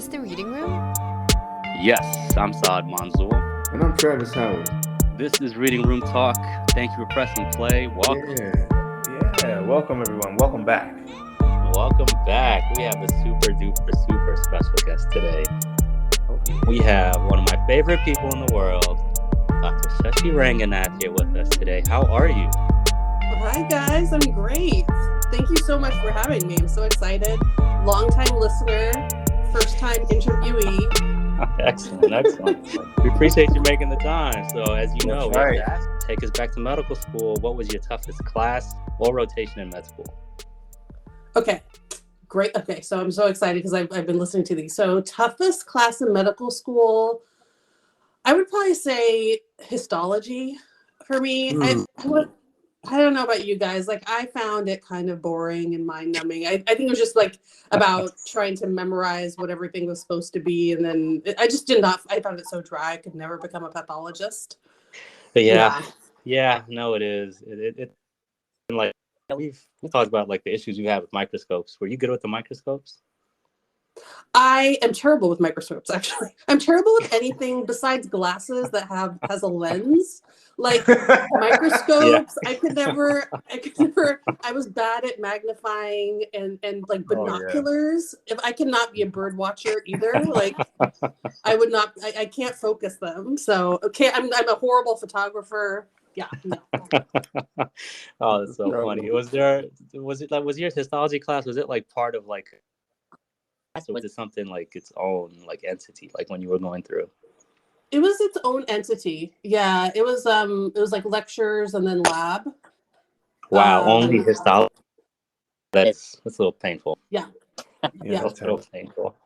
this the reading room? Yes, I'm Saad Manzoor. And I'm Travis Howard. This is Reading Room Talk. Thank you for pressing play. Welcome. Yeah. Welcome, everyone. Welcome back. Welcome back. We have a super special guest today. We have one of my favorite people in the world, Dr. Shashi Ranganath, here with us today. How are you? Hi, guys. I'm great. Thank you so much for having me. I'm so excited. Long-time listener, first-time interviewee. Excellent. We appreciate you making the time. So, as you know, That's right. we have to ask, take us back to medical school. What was your toughest class or rotation in med school? Okay, great. Okay, so I'm so excited because I've been listening to these. So, toughest class in medical school, I would probably say histology for me. I don't know about you guys. Like, I found it kind of boring and mind-numbing. I think it was just like about trying to memorize what everything was supposed to be, and then I just did not. I found it so dry. I could never become a pathologist. But no, it is. It like we've talked about like the issues you have with microscopes. Were you good with the microscopes? I am terrible with microscopes, actually. I'm terrible with anything besides glasses that has a lens. Like microscopes, I could never, I was bad at magnifying and like binoculars. If I cannot be a bird watcher either, like I would not, I can't focus them. So, okay, I'm a horrible photographer. Yeah. No. Oh, that's so funny. Was your histology class, was it like part of like, or was it something like its own like entity, like when you were going through? It was its own entity. Yeah, it was like lectures and then lab. Wow, only histology. That's a little painful. Yeah. That's a little painful.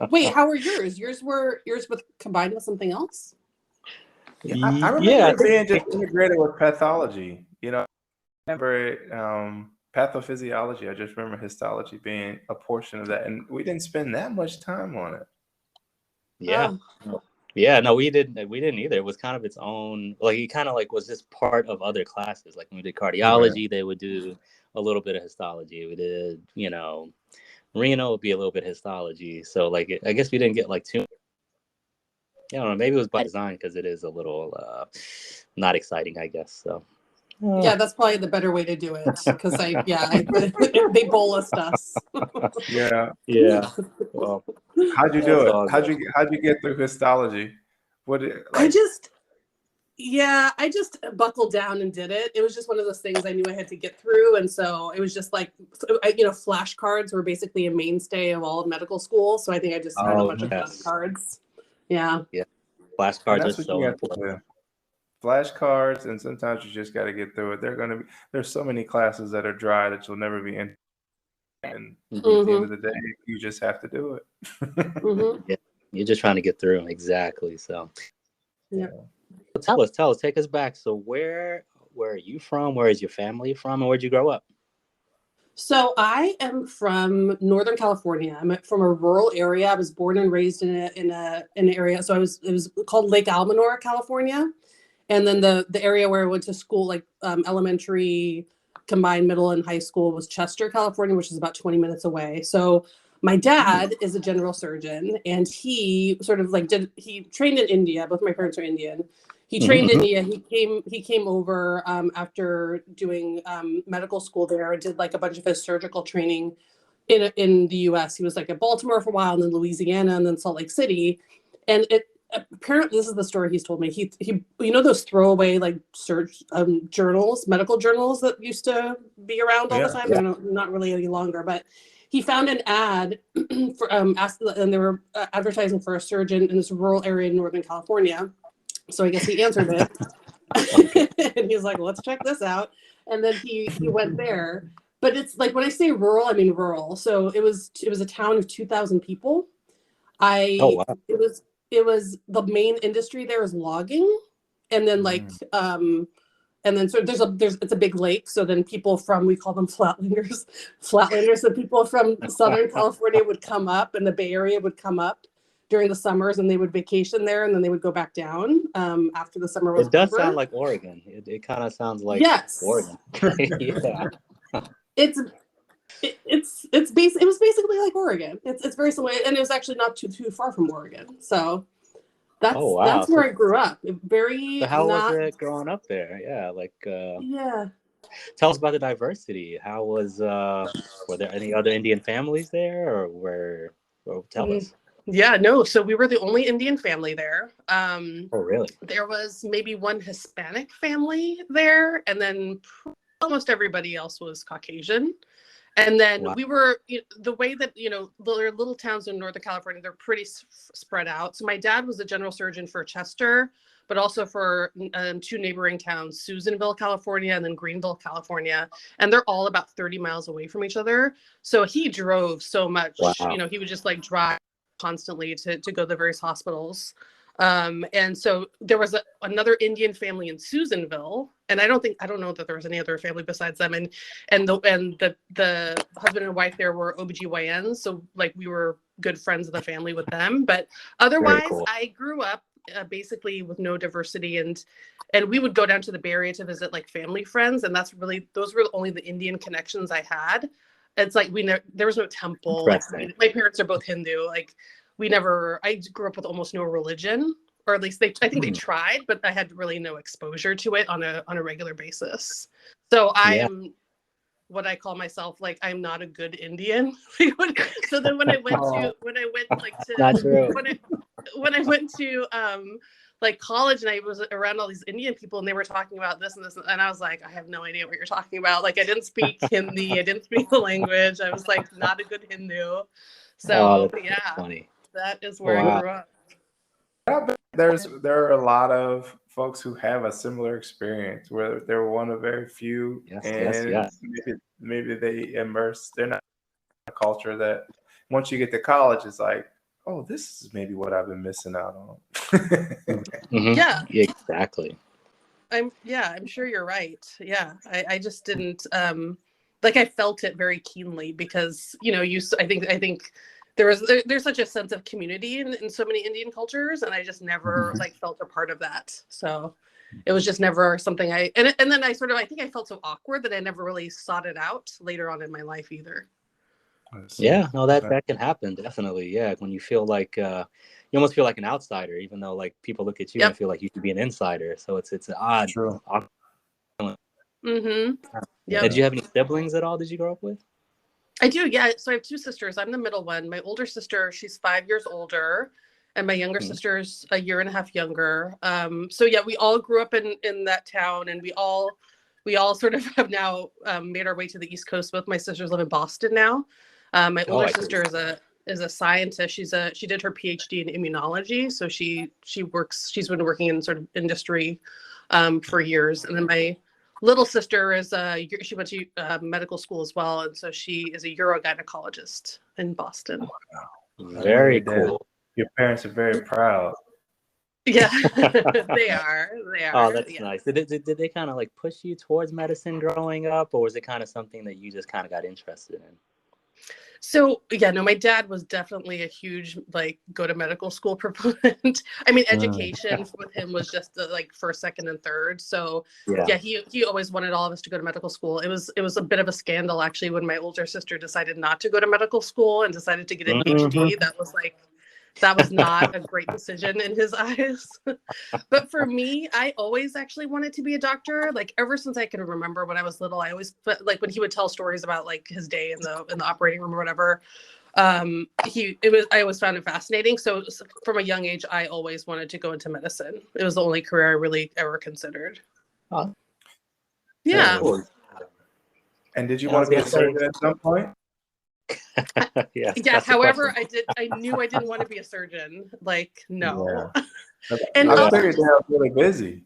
Wait, how were yours? Yours with combined with something else? I remember it being just integrated with pathology. You know, I remember pathophysiology. I just remember histology being a portion of that, and we didn't spend that much time on it. Yeah. Yeah, no, we didn't either. It was kind of its own, like it kind of like was just part of other classes. Like when we did cardiology, they would do a little bit of histology. We did, renal would be a little bit of histology. So like, I guess we didn't get like too, I don't know, maybe it was by design because it is a little not exciting, I guess. So. Yeah, that's probably the better way to do it because they bolused us. Yeah. Well, how'd you do it? How'd you get through histology? I just buckled down and did it. It was just one of those things I knew I had to get through, and so it was just like, flashcards were basically a mainstay of all of medical school. So I think I just had a bunch of flashcards. Yeah. Flashcards are so important. Flashcards, and sometimes you just got to get through it. There's so many classes that are dry that you'll never be in, and at the end of the day, you just have to do it. Yeah, you're just trying to get through them. Exactly. So, tell us, take us back. So, where are you from? Where is your family from, and where'd you grow up? So I am from Northern California. I'm from a rural area. I was born and raised in an area. So it was called Lake Almanor, California. And then the area where I went to school, like elementary, combined middle and high school, was Chester, California, which is about 20 minutes away. So my dad is a general surgeon, and he sort of like he trained in India. Both my parents are Indian. He trained in India. He came over after doing medical school there and did like a bunch of his surgical training in the U.S. He was like at Baltimore for a while, and then Louisiana, and then Salt Lake City. And apparently, this is the story he's told me. He those throwaway like search journals, medical journals that used to be around all the time. Yeah. Not really any longer, but he found an ad for and they were advertising for a surgeon in this rural area in Northern California. So I guess he answered it, and he's like, "Let's check this out." And then he went there. But it's like, when I say rural, I mean rural. So it was a town of 2,000 people. It was the main industry there is logging, and then so it's a big lake. So then people we call them flatlanders. So people from Southern California would come up, and the Bay Area would come up during the summers, and they would vacation there, and then they would go back down after the summer was over. It does sound like Oregon. It kind of sounds like Oregon. Yeah. It was basically like Oregon. It's very similar, and it was actually not too far from Oregon. So that's where I grew up. So how was it growing up there? Yeah, like yeah. Tell us about the diversity. How was were there any other Indian families there, or tell us? Yeah, no. So we were the only Indian family there. Oh, really? There was maybe one Hispanic family there, and then almost everybody else was Caucasian. And then we were, the way that, there are little towns in Northern California, they're pretty spread out. So my dad was a general surgeon for Chester, but also for 2 neighboring towns, Susanville, California, and then Greenville, California. And they're all about 30 miles away from each other. So he drove so much, he would just like drive constantly to go to the various hospitals. And so there was another Indian family in Susanville, and I don't know that there was any other family besides them. And the husband and wife there were OBGYNs. So like we were good friends of the family with them, but otherwise cool. I grew up basically with no diversity, and we would go down to the Bay Area to visit like family friends. And those were only the Indian connections I had. It's like there was no temple. Like, my parents are both Hindu. Like I grew up with almost no religion, or at least I think they tried, but I had really no exposure to it on a regular basis. So I am what I call myself, like, I'm not a good Indian. So then when I went to like college, and I was around all these Indian people, and they were talking about this and this, and I was like, I have no idea what you're talking about. Like, I didn't speak Hindi, I didn't speak the language. I was like, not a good Hindu. So funny. That is where I grew up. There are a lot of folks who have a similar experience where they're one of very few, maybe they immerse. They're not in a culture that once you get to college, it's like, oh, this is maybe what I've been missing out on. Yeah, exactly. I'm sure you're right. Yeah, I just didn't I felt it very keenly because I think there's such a sense of community in so many Indian cultures, and I just never felt a part of that. So it was just never something and then I think I felt so awkward that I never really sought it out later on in my life either. Yeah, no, that can happen, definitely. Yeah, when you feel like you almost feel like an outsider, even though like people look at you and feel like you should be an insider. So it's an odd. True. Yeah. Did you have any siblings at all? Did you grow up with? I do, yeah. So I have 2 sisters. I'm the middle one. My older sister, she's 5 years older, and my younger sister's a year and a half younger. So yeah, we all grew up in that town, and we all sort of have now made our way to the East Coast. Both my sisters live in Boston now. My older sister is a scientist. She did her PhD in immunology, so she's been working in sort of industry for years. And then my little sister she went to medical school as well, and so she is a urogynecologist in Boston. Very cool. Your parents are very proud. Yeah, they are. Oh, that's nice. Did they kind of like push you towards medicine growing up, or was it kind of something that you just kind of got interested in? So yeah, no, my dad was definitely a huge go to medical school proponent. I mean, education with him was just first, second, and third. So yeah, he always wanted all of us to go to medical school. It was a bit of a scandal actually when my older sister decided not to go to medical school and decided to get an PhD. That was not a great decision in his eyes. But for me, I always actually wanted to be a doctor. Like ever since I can remember when I was little, I always when he would tell stories about his day in the operating room or whatever. I always found it fascinating. So from a young age, I always wanted to go into medicine. It was the only career I really ever considered. Oh. Yeah. And did you want to be a surgeon at some point? Yes. However, I knew I didn't want to be a surgeon. No. Yeah. And I figured they were really busy.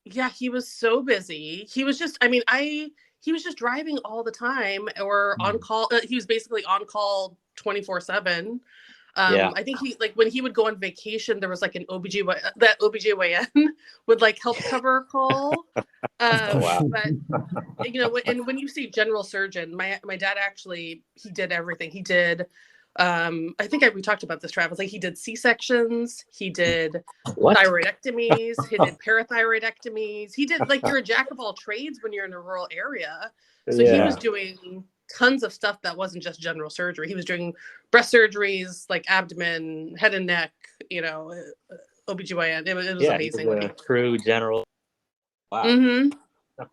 Yeah, he was so busy. He was just, he was just driving all the time or on call. He was basically on call 24/7. I think he when he would go on vacation, there was an OBGYN would help cover a call. But and when you say general surgeon, my dad actually, he did everything. He did I think we talked about this, Travis. He did C-sections, he did thyroidectomies, he did parathyroidectomies. He did you're a jack of all trades when you're in a rural area. So he was doing tons of stuff that wasn't just general surgery. He was doing breast surgeries, like abdomen, head and neck, you know, OBGYN. It was amazing. He was a true general. Wow. Mm-hmm.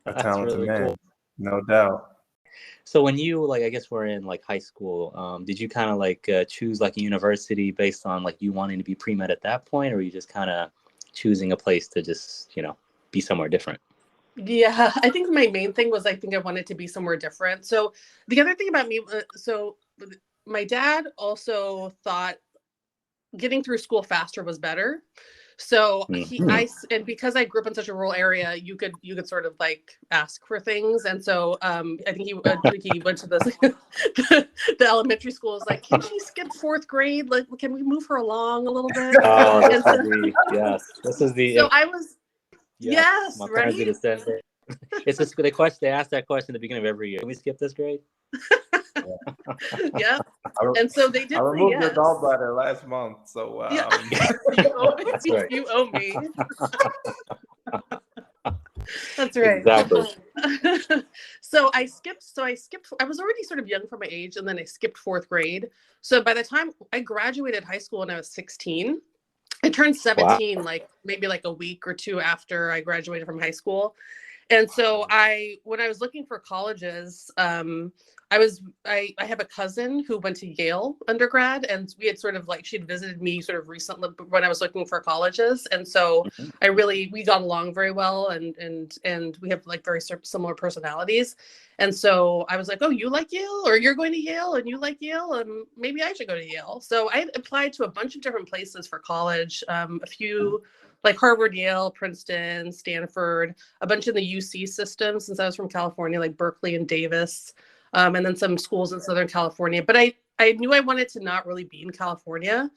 A talented man, cool. No doubt. So when you, like, I guess we're in like high school, did you kind of like choose like a university based on like you wanting to be pre-med at that point, or were you just kind of choosing a place to just, you know, be somewhere different? Yeah, I think my main thing was I think I wanted to be somewhere different. So the other thing about me, so my dad also thought getting through school faster was better. So and because I grew up in such a rural area, you could sort of like ask for things. And so I think he went to the elementary school. Was like, can she skip 4th grade? Like, can we move her along a little bit? Oh, this is the. So I was. Yes, my right. parents did the same. It's just the question. They ask that question at the beginning of every year. Can we skip this grade? Yeah. And so they did. I removed your gallbladder last month, so yeah. You owe me. That's right. Exactly. So I skipped. I was already sort of young for my age, and then I skipped 4th grade. So by the time I graduated high school when I was 16, I turned 17, like maybe like a week or 2 after I graduated from high school. And so when I was looking for colleges, I have a cousin who went to Yale undergrad, and we had sort of like, she'd visited me sort of recently when I was looking for colleges. And so we got along very well, and we have like very similar personalities. And so I was like, oh, you like Yale, or you're going to Yale and you like Yale, and maybe I should go to Yale. So I applied to a bunch of different places for college, a few like Harvard, Yale, Princeton, Stanford, a bunch in the UC system since I was from California, like Berkeley and Davis, and then some schools in Southern California. But I knew I wanted to not really be in California,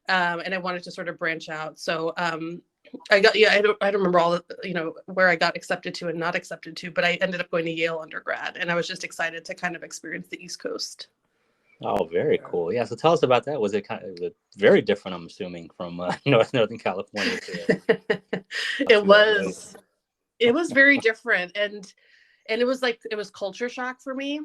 and I wanted to sort of branch out. So I don't remember all where I got accepted to and not accepted to, but I ended up going to Yale undergrad, and I was just excited to kind of experience the East Coast. Oh, very cool. Yeah. So tell us about that. Was it very different, I'm assuming, from Northern California? It was very different. And it was culture shock for me,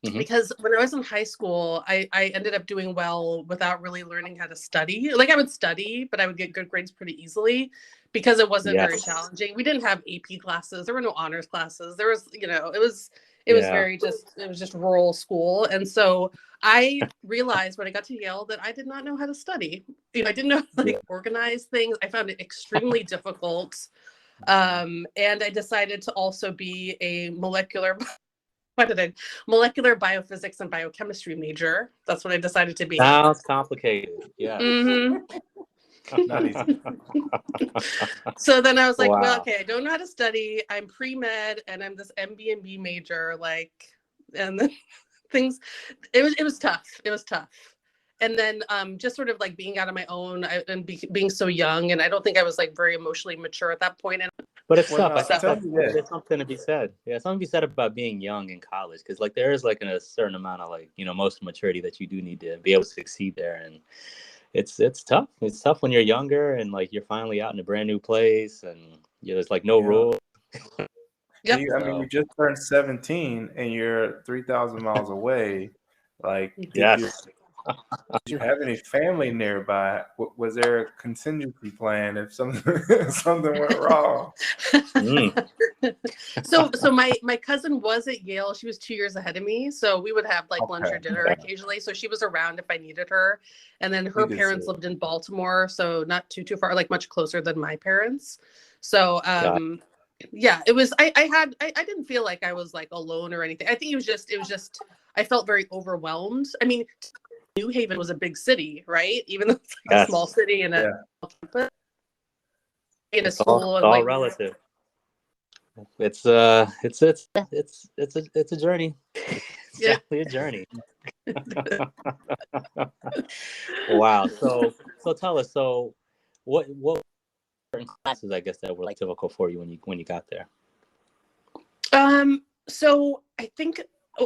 because when I was in high school, I ended up doing well without really learning how to study. Like, I would study, but I would get good grades pretty easily because it wasn't very challenging. We didn't have AP classes. There were no honors classes. There was, it was just rural school. And so I realized when I got to Yale that I did not know how to study. I didn't know how to organize things. I found it extremely difficult. And I decided to also be a molecular biophysics and biochemistry major. That's what I decided to be. Sounds complicated. Yeah. Not easy. So then I was like, well, okay, I don't know how to study. I'm pre-med and I'm this MB&B major, and then things, it was tough. It was tough. And then just sort of like being out on my own and being so young. And I don't think I was like very emotionally mature at that point. But it's tough. I think there's something to be said. Yeah, something to be said about being young in college, because like there is like a certain amount of like, emotional maturity that you do need to be able to succeed there. And it's tough. It's tough when you're younger and like you're finally out in a brand new place and there's like no rules. Yep. You just turned 17 and you're 3,000 miles away. Like, did you have any family nearby? Was there a contingency plan if something went wrong? So my cousin was at Yale. She was 2 years ahead of me. So we would have like lunch or dinner occasionally. So she was around if I needed her. And then her parents lived in Baltimore. So not too far, like much closer than my parents. So it was, I didn't feel like I was like alone or anything. I think it was just, I felt very overwhelmed. I mean, New Haven was a big city, right? Even though it's like a small city and a campus. In a school, it's all relative. It's a journey. It's definitely a journey. Wow. So tell us. So what certain classes, I guess, that were like typical for you when you got there? So I think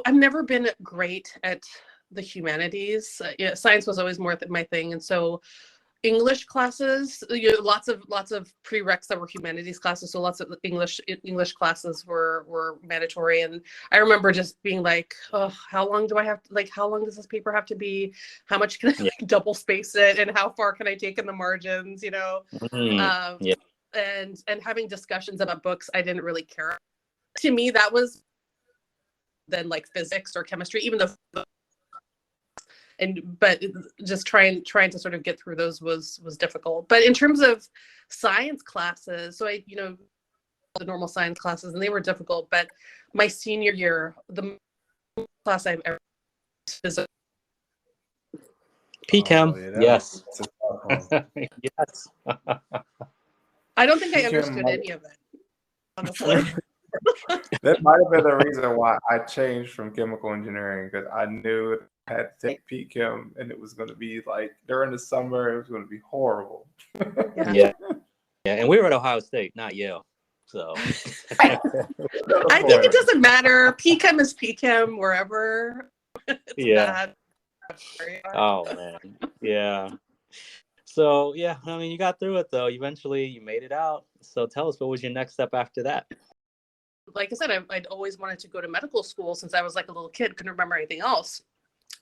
I've never been great at the humanities. Science was always more my thing, and so English classes, lots of prereqs that were humanities classes, so lots of English classes were mandatory. And I remember just being like, oh, how long does this paper have to be? How much can I like double space it, and how far can I take in the margins, and having discussions about books I didn't really care. To me, that was then like physics or chemistry, even though but just trying to sort of get through those was difficult. But in terms of science classes, so I the normal science classes, and they were difficult. But my senior year, the class I've ever physics. PChem, yes. Yes. I don't think I understood any of it, honestly. That might have been the reason why I changed from chemical engineering, because I knew I had to take P-Chem, and it was going to be like during the summer, it was going to be horrible. Yeah. And we were at Ohio State, not Yale. So I think it doesn't matter. P-Chem is P-Chem wherever. It's Oh man. Yeah. So yeah, I mean, you got through it though. Eventually, you made it out. So tell us, what was your next step after that? Like I said, I'd always wanted to go to medical school since I was like a little kid, couldn't remember anything else.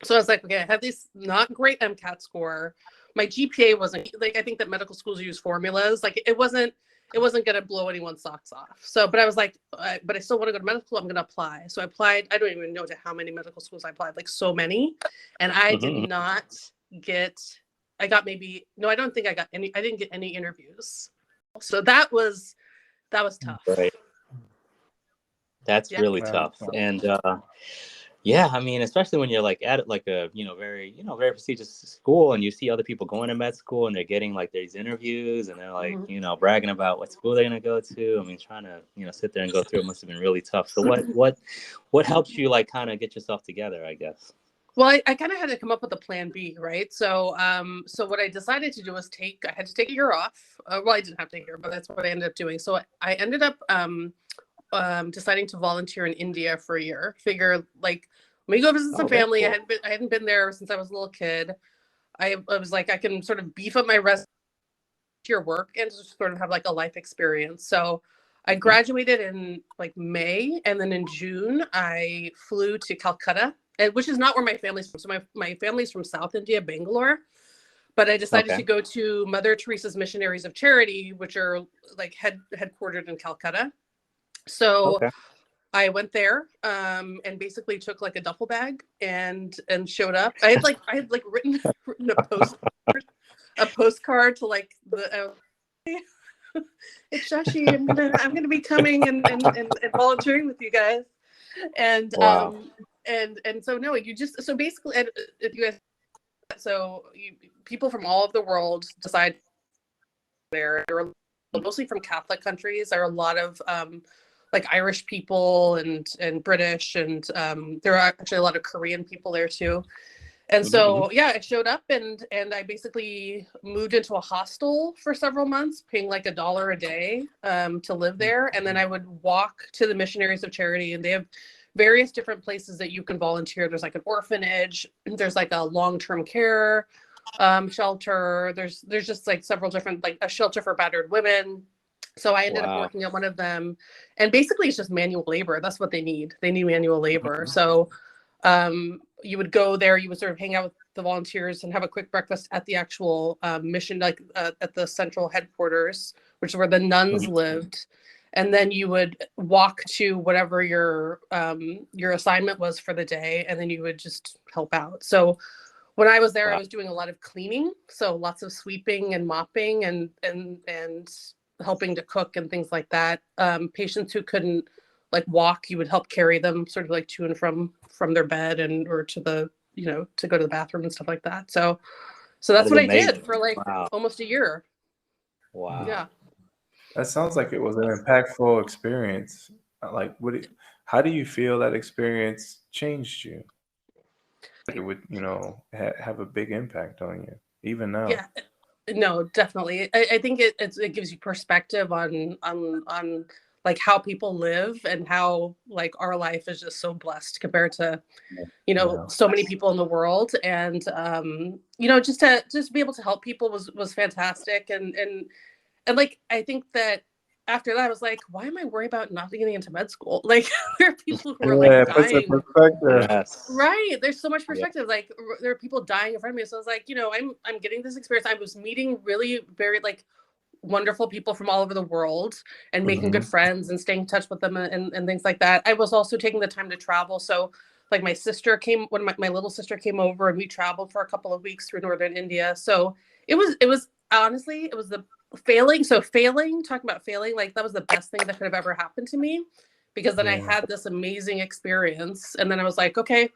So I was like, okay, I have this not great MCAT score. My GPA wasn't like, I think that medical schools use formulas. Like it wasn't going to blow anyone's socks off. So, but I was like, but I still want to go to medical school. I'm going to apply. So I applied. I don't even know to how many medical schools I applied, like so many. And I did not get, I don't think I got any, I didn't get any interviews. So that was tough. Right. That's really tough. And yeah, I mean, especially when you're like at like a, very prestigious school, and you see other people going to med school and they're getting like these interviews, and they're like, bragging about what school they're going to go to. I mean, trying to, sit there and go through it must have been really tough. So what helps you like kind of get yourself together, I guess? Well, I kind of had to come up with a plan B, right? So, so what I decided to do was I had to take a year off. Well, I didn't have to take a year, but that's what I ended up doing. So I ended up, deciding to volunteer in India for a year. Figure like, let me go visit some family. Cool. I hadn't been there since I was a little kid. I was like, I can sort of beef up my volunteer work and just sort of have like a life experience. So I graduated in like May, and then in June I flew to Calcutta, which is not where my family's from. So my family's from South India, Bangalore. But I decided to go to Mother Teresa's Missionaries of Charity, which are like headquartered in Calcutta. So I went there and basically took like a duffel bag and showed up. I had written a postcard to like the it's Shashi. I'm gonna be coming and volunteering with you guys. And and so no, so basically if you guys people from all over the world decide there are mostly from Catholic countries. There are a lot of like Irish people and British, and there are actually a lot of Korean people there too. And so, I showed up and I basically moved into a hostel for several months, paying like $1 a day to live there. And then I would walk to the Missionaries of Charity, and they have various different places that you can volunteer. There's like an orphanage, there's like a long-term care shelter. There's just like several different, like a shelter for battered women. So I ended up working at one of them, and basically it's just manual labor. That's what they need. They need manual labor. So you would go there, you would sort of hang out with the volunteers and have a quick breakfast at the actual mission, like at the central headquarters, which is where the nuns lived. And then you would walk to whatever your assignment was for the day, and then you would just help out. So when I was there, I was doing a lot of cleaning, so lots of sweeping and mopping and helping to cook and things like that. Patients who couldn't like walk, you would help carry them sort of like to and from their bed or to the, to go to the bathroom and stuff like that. So that's what I did for like almost a year. Wow. Yeah. That sounds like it was an impactful experience. Like, how do you feel that experience changed you? It would, have a big impact on you, even now. Yeah. No, definitely. I think it gives you perspective on like how people live and how like our life is just so blessed compared to, you know, so many people in the world. And, you know, just be able to help people was fantastic. And like, I think that after that, I was like, why am I worried about not getting into med school? Like, there are people who are like dying. Yes. Right. There's so much perspective. Like, there are people dying in front of me. So I was like, you know, I'm getting this experience. I was meeting really very like wonderful people from all over the world and making good friends and staying in touch with them and things like that. I was also taking the time to travel. So like my sister came, when my little sister came over, and we traveled for a couple of weeks through northern India. So it was honestly, it was the talking about failing, like that was the best thing that could have ever happened to me, because then I had this amazing experience. And then I was like, okay,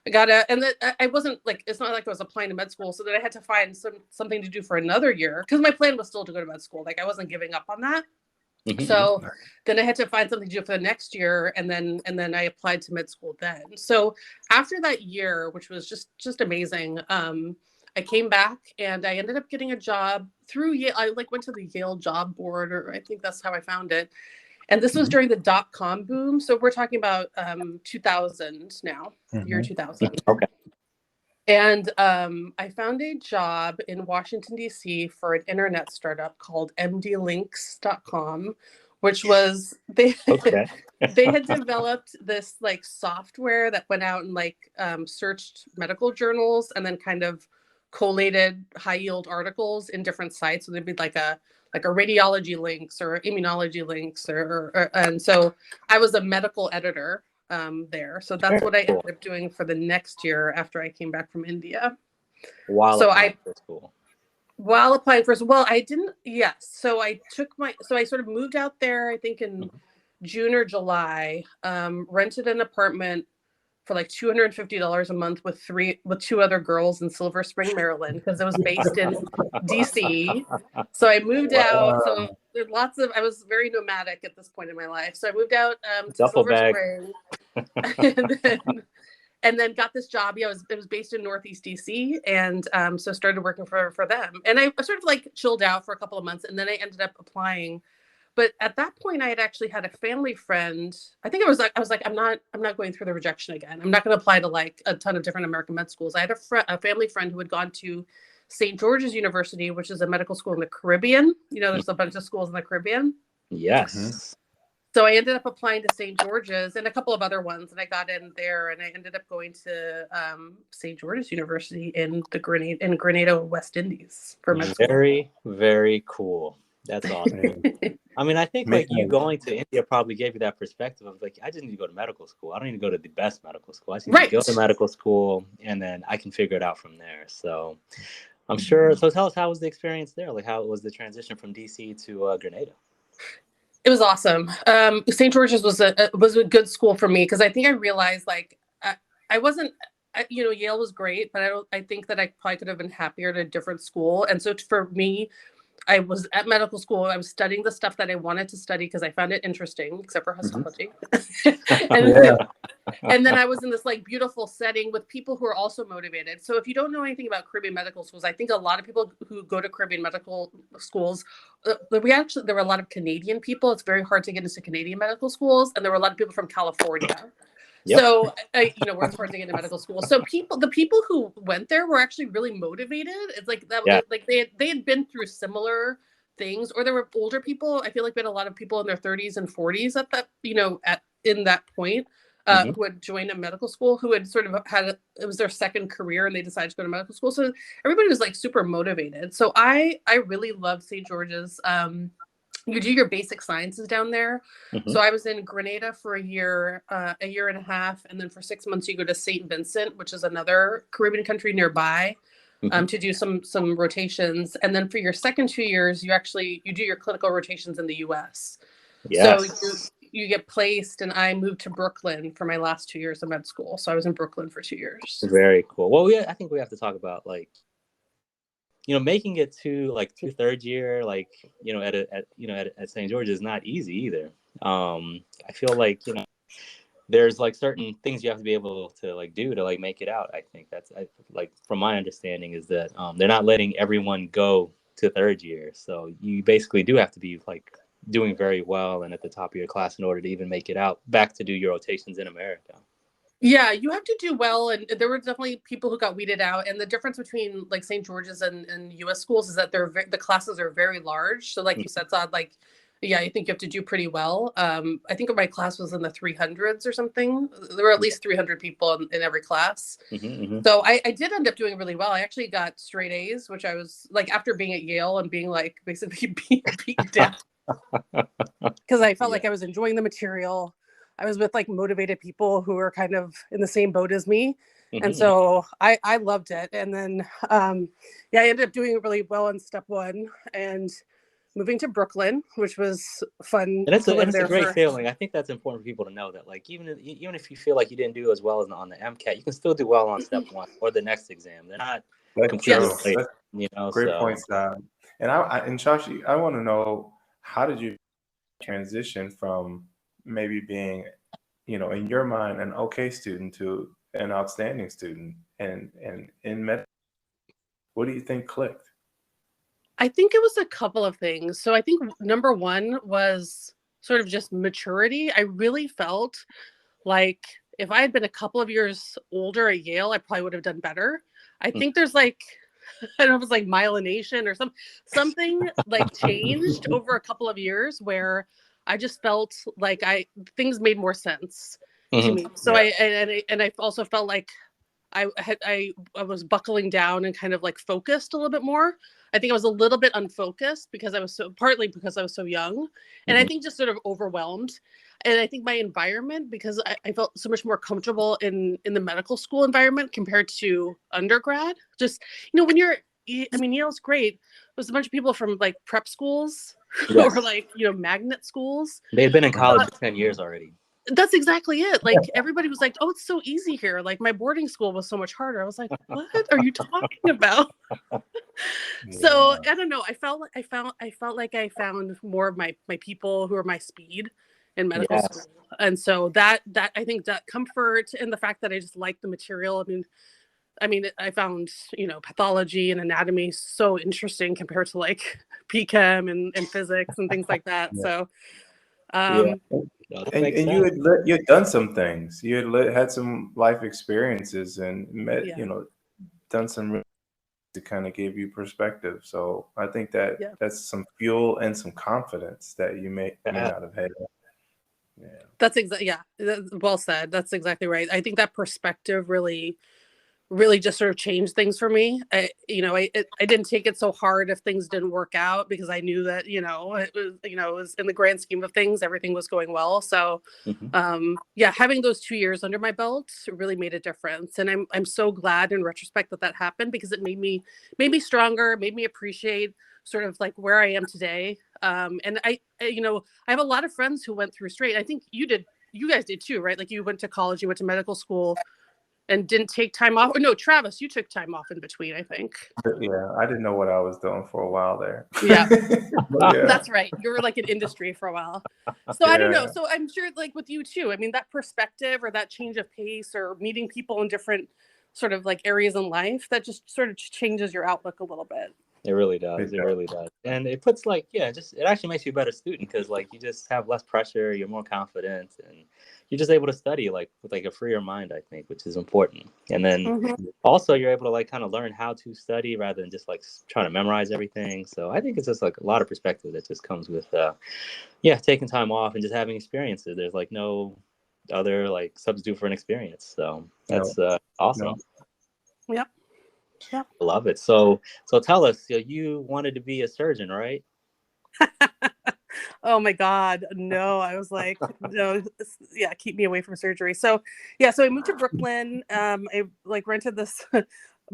I gotta, and then I wasn't like, it's not like I was applying to med school. So then I had to find something to do for another year, because my plan was still to go to med school. Like I wasn't giving up on that. So then I had to find something to do for the next year. And then I applied to med school then. So after that year, which was just amazing, I came back and I ended up getting a job through Yale. I like went to the Yale job board, or I think that's how I found it. And this was during the .com boom. So we're talking about 2000 now, year 2000. Okay. And I found a job in Washington, D.C. for an internet startup called mdlinks.com, which was, they had developed this like software that went out and like searched medical journals and then kind of collated high yield articles in different sites. So there'd be like a radiology links or immunology links and so I was a medical editor there. So that's what I ended up doing for the next year after I came back from India. While applying for school. Well, I didn't. Yes. So I sort of moved out there, I think in June or July, rented an apartment for like $250 a month with two other girls in Silver Spring, Maryland, because it was based in DC. So I moved out. So there's I was very nomadic at this point in my life. So I moved out to Silver Spring and then got this job. Yeah, it was based in Northeast DC. And so started working for them. And I sort of like chilled out for a couple of months, and then I ended up applying. But at that point, I had actually had a family friend. I think I was like, I'm not going through the rejection again. I'm not going to apply to like a ton of different American med schools. I had a family friend who had gone to St. George's University, which is a medical school in the Caribbean. You know, there's a bunch of schools in the Caribbean. Yes. So I ended up applying to St. George's and a couple of other ones, and I got in there, and I ended up going to St. George's University in Grenada, West Indies for med school. Very, very cool. That's awesome. I mean, I think like you going to India probably gave you that perspective of like, I just need to go to medical school. I don't need to go to the best medical school. I just need to go to medical school, and then I can figure it out from there. So I'm sure. So tell us, how was the experience there? Like, how was the transition from DC to Grenada? It was awesome. St. George's was a good school for me, because I think I realized like I wasn't, you know, Yale was great, but I think that I probably could have been happier at a different school. And so for me, I was at medical school. I was studying the stuff that I wanted to study because I found it interesting, except for histology. And then I was in this like beautiful setting with people who are also motivated. So if you don't know anything about Caribbean medical schools, I think a lot of people who go to Caribbean medical schools, there were a lot of Canadian people. It's very hard to get into Canadian medical schools. And there were a lot of people from California. Yep. So, you know, it's hard to get into medical school. So the people who went there were actually really motivated. It's like that, like they had been through similar things, or there were older people. I feel like we had a lot of people in their 30s and 40s at that, you know, in that point, who had joined a medical school, who had sort of it was their second career, and they decided to go to medical school. So everybody was like super motivated. So I really loved St. George's. You do your basic sciences down there. So I was in Grenada for a year and a half. And then for 6 months, you go to St. Vincent, which is another Caribbean country nearby, to do some rotations. And then for your second 2 years, you do your clinical rotations in the US. Yes. So you get placed, and I moved to Brooklyn for my last 2 years of med school. So I was in Brooklyn for 2 years. Very cool. Well, I think we have to talk about like, you know, making it to third year, like, you know, at St. George is not easy either. I feel like, you know, there's like certain things you have to be able to like do to like make it out. I think that's like, from my understanding, is that they're not letting everyone go to third year. So you basically do have to be like doing very well and at the top of your class in order to even make it out back to do your rotations in America. Yeah, you have to do well, and there were definitely people who got weeded out. And the difference between like St. George's and U.S. schools is that the classes are very large. So, like you said, Saad, like, yeah, I think you have to do pretty well. I think my class was in the 300s or something. There were at least 300 people in every class. So I did end up doing really well. I actually got straight A's, which I was like, after being at Yale and being like basically beaten down because I felt like I was enjoying the material. I was with like motivated people who were kind of in the same boat as me. And so I loved it. And then, I ended up doing really well in step 1 and moving to Brooklyn, which was fun. And it's a great feeling. I think that's important for people to know that, like, even if you feel like you didn't do as well as on the MCAT, you can still do well on step 1 or the next exam. They're not completely late, Great points, Saad. And Shashi, I want to know, how did you transition from maybe being, in your mind, an okay student to an outstanding student, and in med? What do you think clicked? I think it was a couple of things. So I think number 1 was sort of just maturity. I really felt like if I had been a couple of years older at Yale, I probably would have done better. I think there's like, I don't know if it's like myelination or something like changed over a couple of years where I just felt like things made more sense to me. So I also felt like I was buckling down and kind of like focused a little bit more. I think I was a little bit unfocused because partly because I was so young, and I think just sort of overwhelmed. And I think my environment, because I felt so much more comfortable in the medical school environment compared to undergrad. Just, when Yale's great. There's a bunch of people from like prep schools or like, magnet schools. They'd been in college for 10 years already. That's exactly it. Like, everybody was like, oh, it's so easy here. Like, my boarding school was so much harder. I was like, what are you talking about? So I don't know. I felt like I found more of my people who are my speed in medical school. And so that I think that comfort and the fact that I just like the material. I mean, I found, pathology and anatomy so interesting compared to like P-Chem and physics and things like that. So, and you had done some things. You had some life experiences and done some to kind of give you perspective. So I think that that's some fuel and some confidence that you may not have had. Yeah, that's well said. That's exactly right. I think that perspective really just sort of changed things for me. I didn't take it so hard if things didn't work out, because I knew that, it was in the grand scheme of things, everything was going well. So, having those 2 years under my belt really made a difference. And I'm so glad in retrospect that happened, because it made me stronger, made me appreciate sort of like where I am today. And I have a lot of friends who went through straight. I think you guys did too, right? Like, you went to college, you went to medical school, and didn't take time off. Or no, Travis, you took time off in between, I think. Yeah, I didn't know what I was doing for a while there. Yeah, that's right. You were like in industry for a while. So I don't know. So I'm sure like with you too, I mean, that perspective or that change of pace or meeting people in different sort of like areas in life, that just sort of changes your outlook a little bit. It really does. It really does. And it puts like, it actually makes you a better student, because like you just have less pressure, you're more confident, and you're just able to study like with like a freer mind, I think, which is important. And then also you're able to like kind of learn how to study rather than just like trying to memorize everything. So I think it's just like a lot of perspective that just comes with, taking time off and just having experiences. There's like no other like substitute for an experience. So that's awesome. Yep. I love it. So tell us, you wanted to be a surgeon, right? Oh my God, no. I was like, no, keep me away from surgery. So I moved to Brooklyn. I like rented this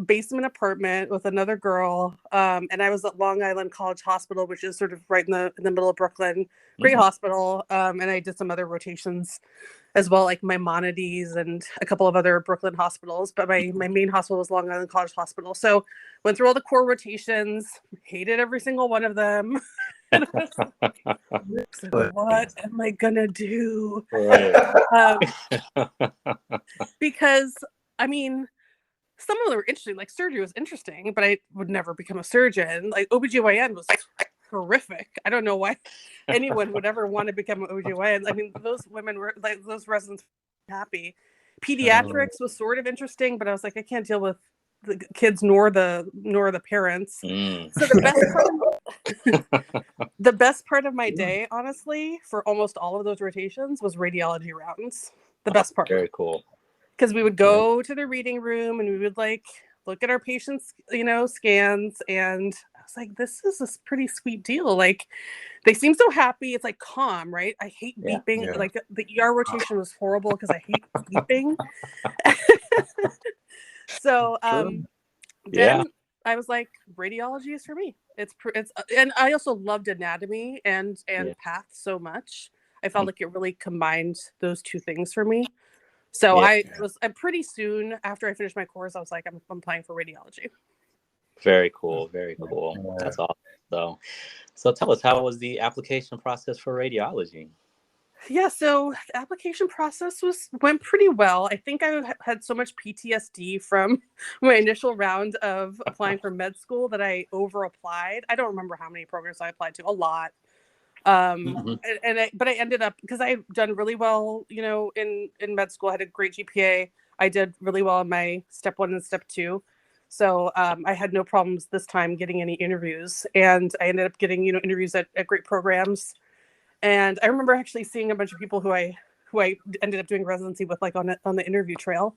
basement apartment with another girl. And I was at Long Island College Hospital, which is sort of right in the middle of Brooklyn. Great hospital. And I did some other rotations as well, like Maimonides and a couple of other Brooklyn hospitals. But my main hospital was Long Island College Hospital. So went through all the core rotations, hated every single one of them. So what am I gonna do? Because I mean, some of them were interesting. Like surgery was interesting, but I would never become a surgeon. Like OBGYN was horrific. I don't know why anyone would ever want to become an OGYN. I mean, those women were like, those residents were happy. Pediatrics was sort of interesting, but I was like, I can't deal with the kids nor the parents. So the best part of my day, honestly, for almost all of those rotations was radiology rounds. The best part. Very cool. Because we would go to the reading room and we would like look at our patients, scans, and I was like, this is a pretty sweet deal. Like, they seem so happy. It's like calm, right? I hate beeping. Yeah. Like the ER rotation was horrible because I hate beeping. So then I was like, radiology is for me. It's and I also loved anatomy and path so much. I felt like it really combined those two things for me. So I pretty soon after I finished my course, I was like, I'm applying for radiology. Very cool. Very cool. That's awesome. So tell us, how was the application process for radiology? Yeah, so the application process went pretty well. I think I had so much PTSD from my initial round of applying for med school that I over applied. I don't remember how many programs I applied to, a lot. But I ended up, because I had done really well, in med school. I had a great GPA. I did really well in my step 1 and step 2. So I had no problems this time getting any interviews, and I ended up getting, interviews at great programs. And I remember actually seeing a bunch of people who I ended up doing residency with, like on the interview trail.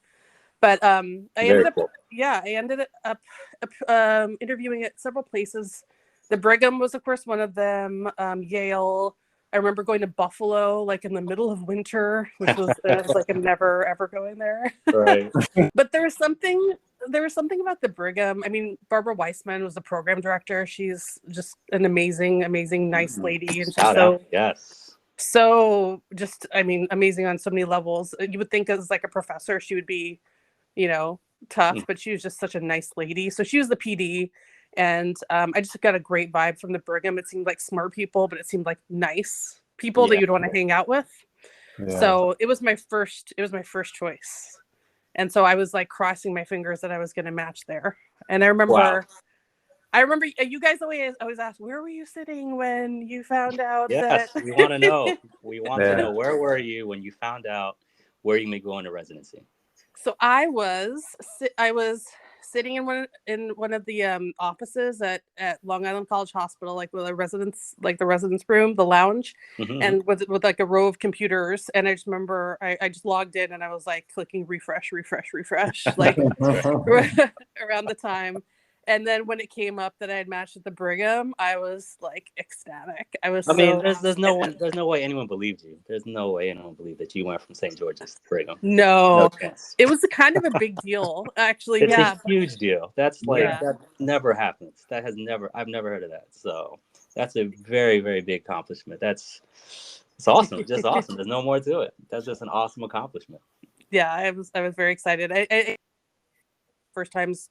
But I ended up interviewing at several places. The Brigham was, of course, one of them. Yale. I remember going to Buffalo, like in the middle of winter, which was like I'm never ever going there. Right. But there was something about the Brigham. I mean, Barbara Weissman was the program director. She's just an amazing, nice lady, and so just, I mean, amazing on so many levels. You would think as like a professor, she would be, tough, but she was just such a nice lady. So she was the PD. And I just got a great vibe from the Brigham. It seemed like smart people, but it seemed like nice people that you'd want to hang out with. Yeah. So it was my first choice. And so I was like crossing my fingers that I was going to match there. And I remember you guys always ask, where were you sitting when you found out that? We want to know. We want to know, where were you when you found out where you may go into residency? So I was sitting in one of the offices at Long Island College Hospital, like with the residence room, the lounge, and with like a row of computers. And I just remember I just logged in and I was like clicking refresh, like around the time. And then when it came up that I had matched at the Brigham, I was like ecstatic. There's no way anyone believed you. There's no way anyone believed that you went from St. George's to Brigham. No it was kind of a big deal, actually. It's a huge deal. That's that never happens. I've never heard of that. So that's a very, very big accomplishment. It's awesome. Just awesome. There's no more to it. That's just an awesome accomplishment. Yeah, I was very excited. I first times.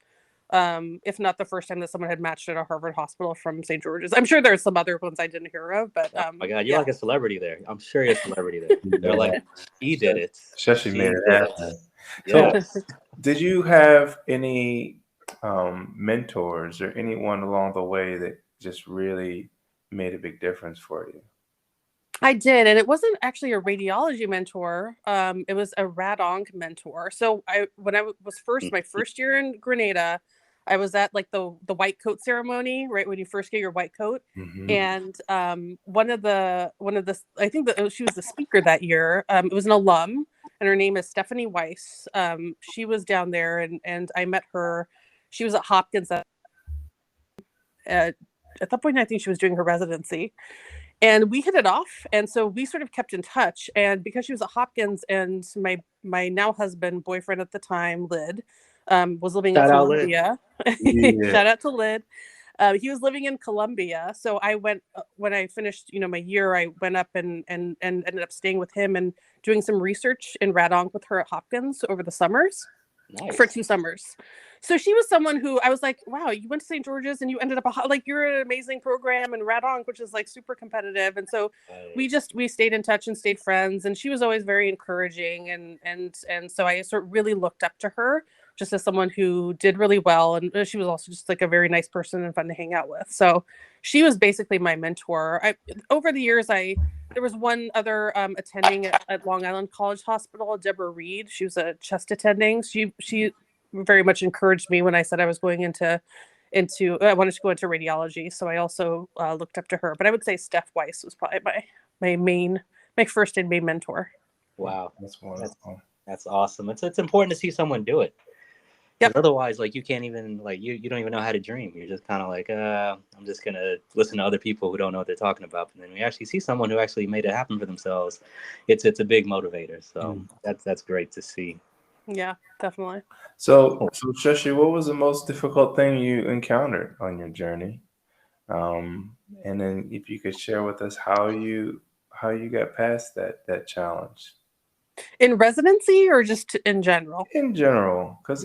If not the first time that someone had matched at a Harvard hospital from St. George's. I'm sure there's some other ones I didn't hear of, but oh my God, you're like a celebrity there. I'm sure you're a celebrity there. They're like, he did it. Shashi made it happen. So, did you have any mentors or anyone along the way that just really made a big difference for you? I did, and it wasn't actually a radiology mentor. It was a rad-onc mentor. So when I was my first year in Grenada, I was at like the white coat ceremony, right when you first get your white coat, and one of the I think that she was the speaker that year. It was an alum, and her name is Stephanie Weiss. She was down there, and I met her. She was at Hopkins at that point. I think she was doing her residency. And we hit it off. And so we sort of kept in touch. And because she was at Hopkins and my now husband, boyfriend at the time, Lyd, was living in Columbia. Shout out to Lyd. He was living in Columbia. So I went, when I finished, my year, I went up and ended up staying with him and doing some research in rad-onc with her at Hopkins over the summers. Nice. For 2 summers. So she was someone who I was like, wow, you went to St. George's and you ended up you're an amazing program in rad-onc, which is like super competitive. And so we stayed in touch and stayed friends. And she was always very encouraging. And so I sort of really looked up to her just as someone who did really well. And she was also just like a very nice person and fun to hang out with. So she was basically my mentor. Over the years, there was one other attending at Long Island College Hospital, Deborah Reed. She was a chest attending. She very much encouraged me when I said I was going I wanted to go into radiology. So I also looked up to her. But I would say Steph Weiss was probably my first and main mentor. Wow, that's wonderful. That's awesome. It's important to see someone do it. Because otherwise, like, you can't even, like, you don't even know how to dream. You're just kind of like, I'm just going to listen to other people who don't know what they're talking about. And then we actually see someone who actually made it happen for themselves. It's a big motivator. So that's great to see. Yeah, definitely. So Shashi, what was the most difficult thing you encountered on your journey? And then if you could share with us how you got past that challenge. In residency or just in general? In general, because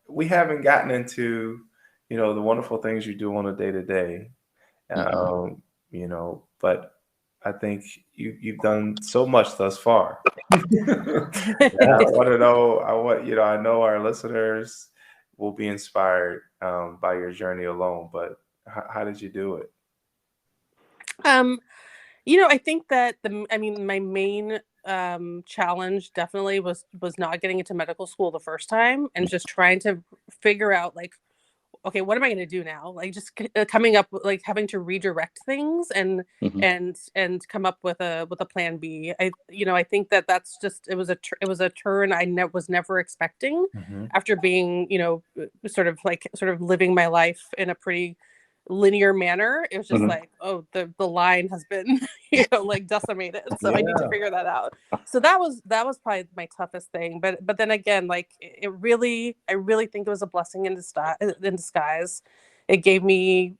we haven't gotten into the wonderful things you do on a day-to-day, but I think you've done so much thus far. I want to know. I know our listeners will be inspired by your journey alone. But how did you do it? I think that my main challenge definitely was not getting into medical school the first time and just trying to figure out, like, okay, what am I going to do now? Like, just coming up, like, having to redirect things and come up with a plan B. I think that's just, it was a turn I was never expecting after being, sort of living my life in a pretty linear manner. It was just like, oh, the line has been like decimated, so I need to figure that out. So that was probably my toughest thing, but then again, like, I really think it was a blessing in disguise. It gave me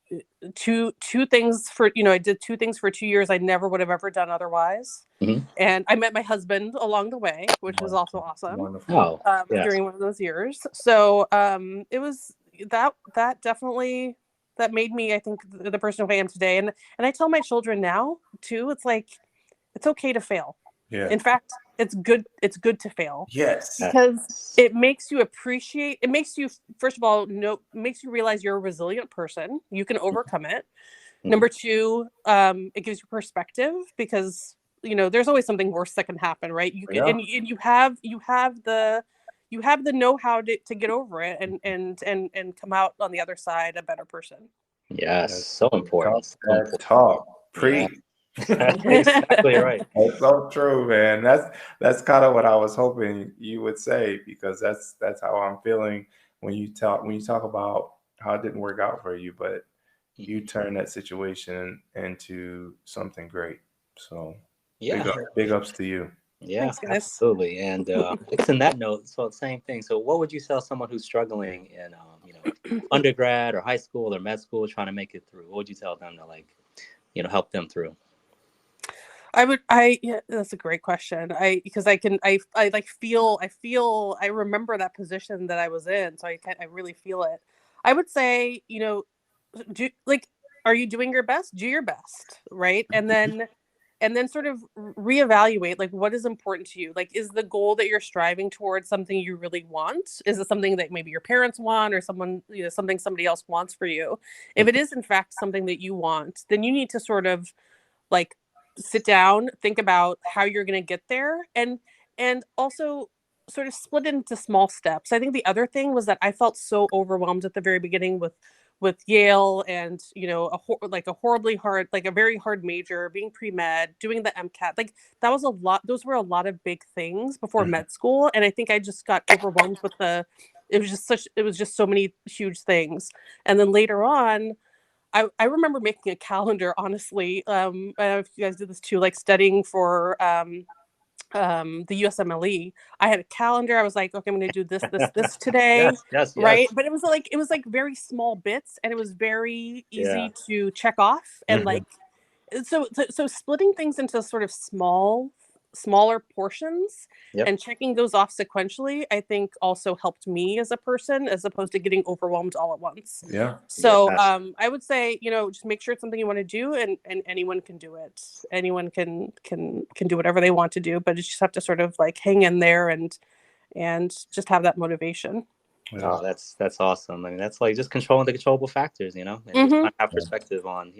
two things for, I did two things for 2 years I never would have ever done otherwise. And I met my husband along the way, which was also awesome. Wonderful. During one of those years. So it was that definitely that made me, I think, the person who I am today. And I tell my children now too, it's like, it's okay to fail. Yeah. In fact, it's good to fail. Yes. Because it makes you appreciate, it makes you, first of all, makes you realize you're a resilient person. You can overcome it. Number two, it gives you perspective, because there's always something worse that can happen, right? You can, and you have the know-how to get over it and come out on the other side a better person. Yes, so important. Talk. Preach. Exactly right. That's so true, man. That's kind of what I was hoping you would say, because that's how I'm feeling when you talk about how it didn't work out for you, but you turn that situation into something great. So big ups to you. Yeah, thanks, absolutely. And it's in that note, so same thing. So what would you tell someone who's struggling in undergrad or high school or med school, trying to make it through? What would you tell them to, like, help them through? That's a great question. I remember that position that I was in, so I really feel it. I would say, are you doing your best? Do your best, right? And then sort of reevaluate, like, what is important to you? Like, is the goal that you're striving towards something you really want? Is it something that maybe your parents want, or someone, something somebody else wants for you? If it is in fact something that you want, then you need to sort of, like, sit down, think about how you're going to get there, and also sort of split into small steps. I think the other thing was that I felt so overwhelmed at the very beginning with Yale, and a horribly hard, like a very hard major, being pre-med, doing the MCAT. Like, that was a lot. Those were a lot of big things before med school, and I think I just got overwhelmed with it was just so many huge things. And then later on, I remember making a calendar, honestly. I don't know if you guys do this too, like studying for the USMLE. I had a calendar. I was like, okay, I'm going to do this today. yes, right. But it was like very small bits, and it was very easy to check off. And like, so splitting things into sort of smaller portions and checking those off sequentially, I think also helped me as a person, as opposed to getting overwhelmed all at once. So I would say, just make sure it's something you want to do, and anyone can do it. Anyone can do whatever they want to do, but you just have to sort of, like, hang in there and just have that motivation. Oh, that's awesome. I mean, that's like just controlling the controllable factors, and just trying to have perspective on,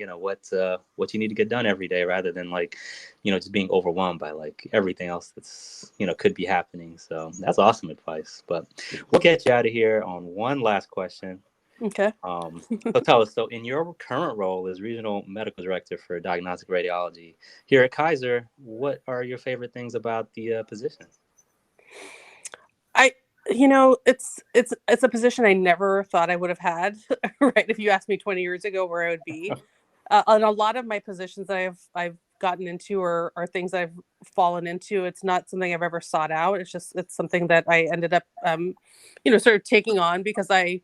what you need to get done every day, rather than like, just being overwhelmed by like everything else that's, could be happening. So that's awesome advice. But we'll get you out of here on one last question. Okay. So tell us, so in your current role as Regional Medical Director for Diagnostic Radiology here at Kaiser, what are your favorite things about the position? It's a position I never thought I would have had, right? If you asked me 20 years ago where I would be, and a lot of my positions that I've gotten into are things I've fallen into. It's not something I've ever sought out. It's something that I ended up, sort of taking on because I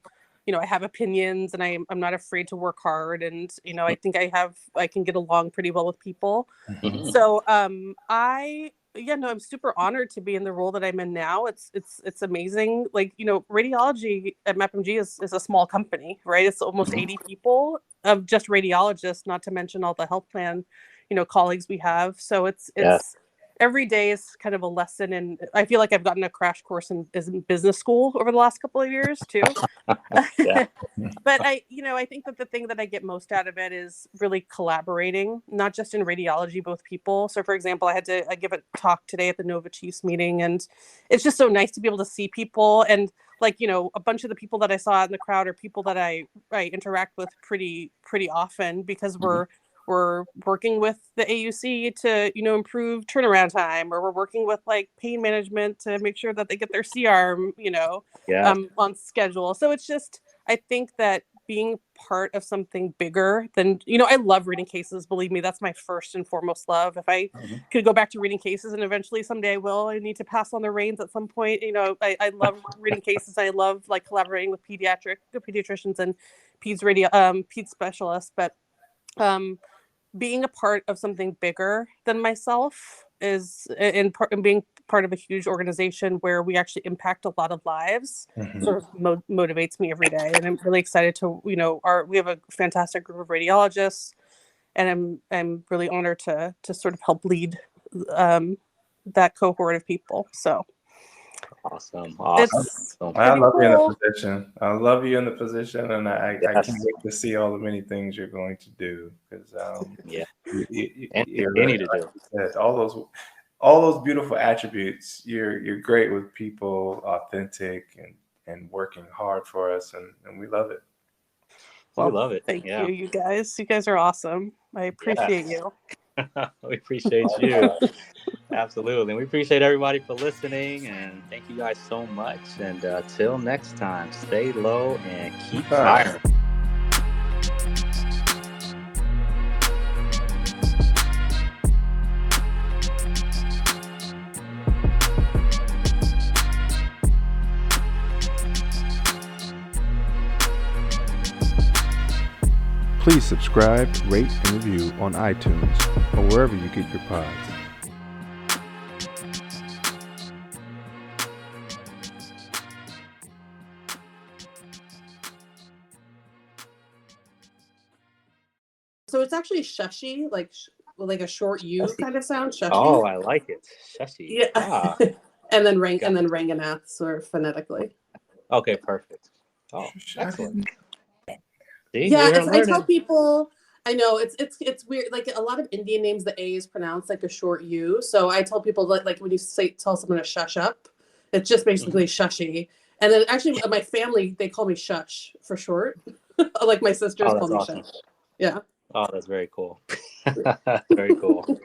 have opinions, and I'm not afraid to work hard, and I think I can get along pretty well with people. So I'm super honored to be in the role that I'm in now. It's amazing. Like, radiology at MapMG is a small company, right? It's almost 80 people of just radiologists, not to mention all the health plan, colleagues we have. So it's every day is kind of a lesson, and I feel like I've gotten a crash course in business school over the last couple of years too. But I think that the thing that I get most out of it is really collaborating, not just in radiology, but with people. So, for example, I give a talk today at the Nova Chiefs meeting, and it's just so nice to be able to see people. And like, a bunch of the people that I saw in the crowd are people that I interact with pretty often, because we're working with the AUC to, improve turnaround time, or we're working with like pain management to make sure that they get their C-arm, on schedule. So it's just, I think that being part of something bigger than, I love reading cases. Believe me, that's my first and foremost love. If I could go back to reading cases, and eventually someday I will, I need to pass on the reins at some point. I love reading cases. I love like collaborating with pediatricians and peds specialists, but, being a part of something bigger than myself is in being part of a huge organization where we actually impact a lot of lives sort of motivates me every day. And I'm really excited to, we have a fantastic group of radiologists, and I'm really honored to sort of help lead that cohort of people. So Awesome. I love you in the position. I love you in the position, and I can't wait to see all the many things you're going to do, because all those beautiful attributes. You're great with people, authentic, and working hard for us, and we love it. Well, we love it. Thank you, you guys. You guys are awesome. I appreciate you. We appreciate you. Absolutely. And we appreciate everybody for listening, and thank you guys so much. And till next time, stay low and keep firing. Please subscribe, rate, and review on iTunes or wherever you get your pods. So it's actually Shashi, like a short U kind of sound. Shashi. Oh, I like it. Shashi. Yeah. and then Ranganath, sort of phonetically. Okay, perfect. Oh, excellent. See, I tell people, I know it's weird. Like a lot of Indian names, the A is pronounced like a short U. So I tell people like when you tell someone to shush up, it's just basically Shashi. And then actually my family, they call me Shush for short. Like my sisters call me Shush. Yeah. Oh, that's very cool. Very cool.